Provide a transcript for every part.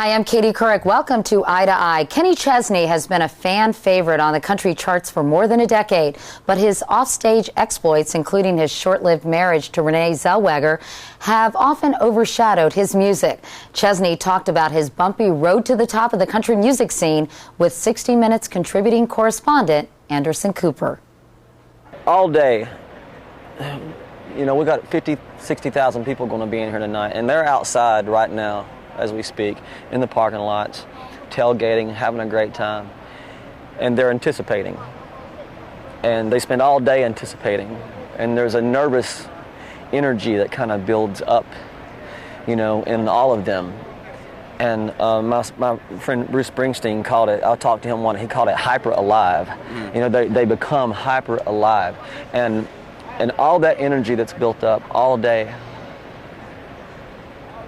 Hi, I'm Katie Couric. Welcome to Eye to Eye. Kenny Chesney has been a fan favorite on the country charts for more than a decade, but his offstage exploits, including his short-lived marriage to Renee Zellweger, have often overshadowed his music. Chesney talked about his bumpy road to the top of the country music scene with 60 Minutes contributing correspondent Anderson Cooper. All day, you know, we got 60,000 people going to be in here tonight, and they're outside right now as we speak, in the parking lots, tailgating, having a great time. And they're anticipating. And they spend all day anticipating. And there's a nervous energy that kind of builds up, you know, in all of them. And my friend Bruce Springsteen called it, I talked to him one, he called it hyper alive. You know, they become hyper alive. And all that energy that's built up all day,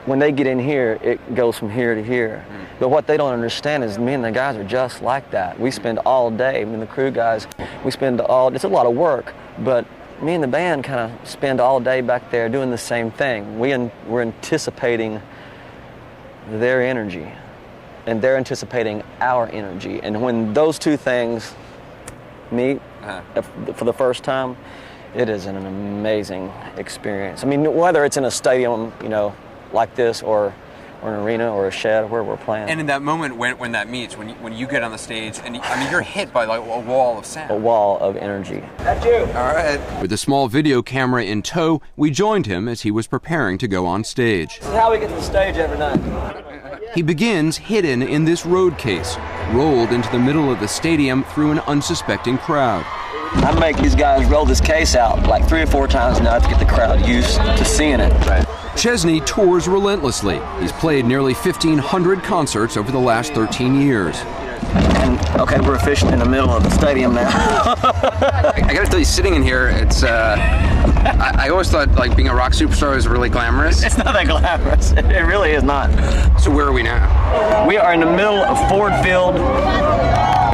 when they get in here, it goes from here to here. But what they don't understand is me and the guys are just like that. We spend all day, I mean the crew guys, it's a lot of work, but me and the band kind of spend all day back there doing the same thing. We're anticipating their energy, and they're anticipating our energy. And when those two things meet for the first time, it is an amazing experience. I mean, whether it's in a stadium, you know, like this, or an arena, or a shed, where we're playing. And in that moment when that meets, when you get on the stage, and I mean, you're hit by like a wall of sound. A wall of energy. That's you. All right. With a small video camera in tow, we joined him as he was preparing to go on stage. This is how we get to the stage every night. He begins hidden in this road case, rolled into the middle of the stadium through an unsuspecting crowd. I make these guys roll this case out like 3 or 4 times now to get the crowd used to seeing it. Right. Chesney tours relentlessly. He's played nearly 1,500 concerts over the last 13 years. And okay, we're officially in the middle of the stadium now. I gotta tell you, sitting in here, it's I always thought like being a rock superstar was really glamorous. It's not that glamorous. It really is not. So where are we now? We are in the middle of Ford Field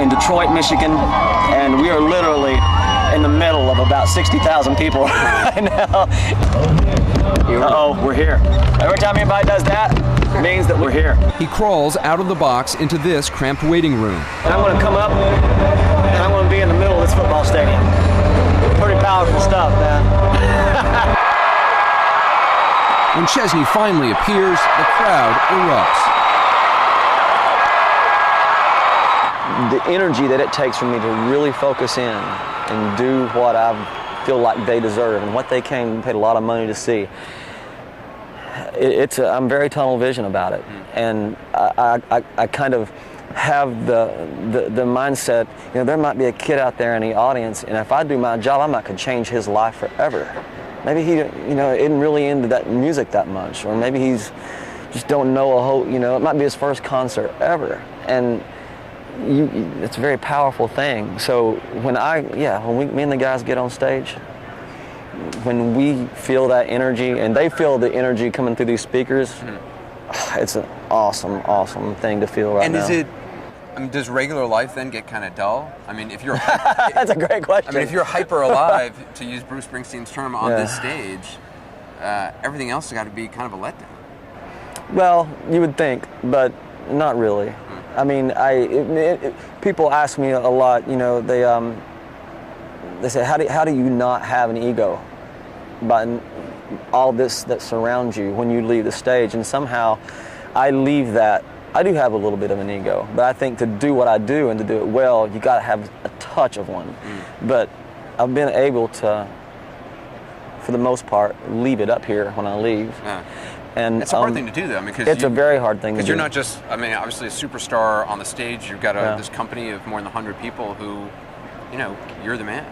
in Detroit, Michigan, and we are literally in the middle of about 60,000 people right now. Uh-oh, we're here. Every time anybody does that, it means that we're here. He crawls out of the box into this cramped waiting room. And I'm going to come up, and I'm going to be in the middle of this football stadium. Pretty powerful stuff, man. When Chesney finally appears, the crowd erupts. The energy that it takes for me to really focus in and do what I feel like they deserve and what they paid a lot of money to see. I'm very tunnel vision about it, and I kind of have the mindset, you know, there might be a kid out there in the audience, and if I do my job, I might could change his life forever. Maybe he, you know, isn't really into that music that much, or maybe he's just don't know a whole, you know, it might be his first concert ever, and it's a very powerful thing. So when me and the guys get on stage, when we feel that energy and they feel the energy coming through these speakers, it's an awesome, awesome thing to feel right now. And does regular life then get kind of dull? I mean, if you're that's a great question. I mean, if you're hyper alive, to use Bruce Springsteen's term, on this stage, everything else has got to be kind of a letdown. Well, you would think, but not really. I mean, people ask me a lot. You know, they say, how do you not have an ego by all this that surrounds you when you leave the stage? And somehow, I leave that. I do have a little bit of an ego, but I think to do what I do and to do it well, you got to have a touch of one. But I've been able to, for the most part, leave it up here when I leave. And it's a hard thing to do, though. I mean, it's a very hard thing to do. Because you're not just, I mean, obviously a superstar on the stage. You've got this company of more than 100 people who, you know, you're the man.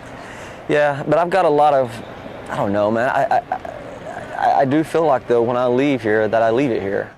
Yeah, but I've got a lot of, I don't know, man. I do feel like, though, when I leave here, that I leave it here.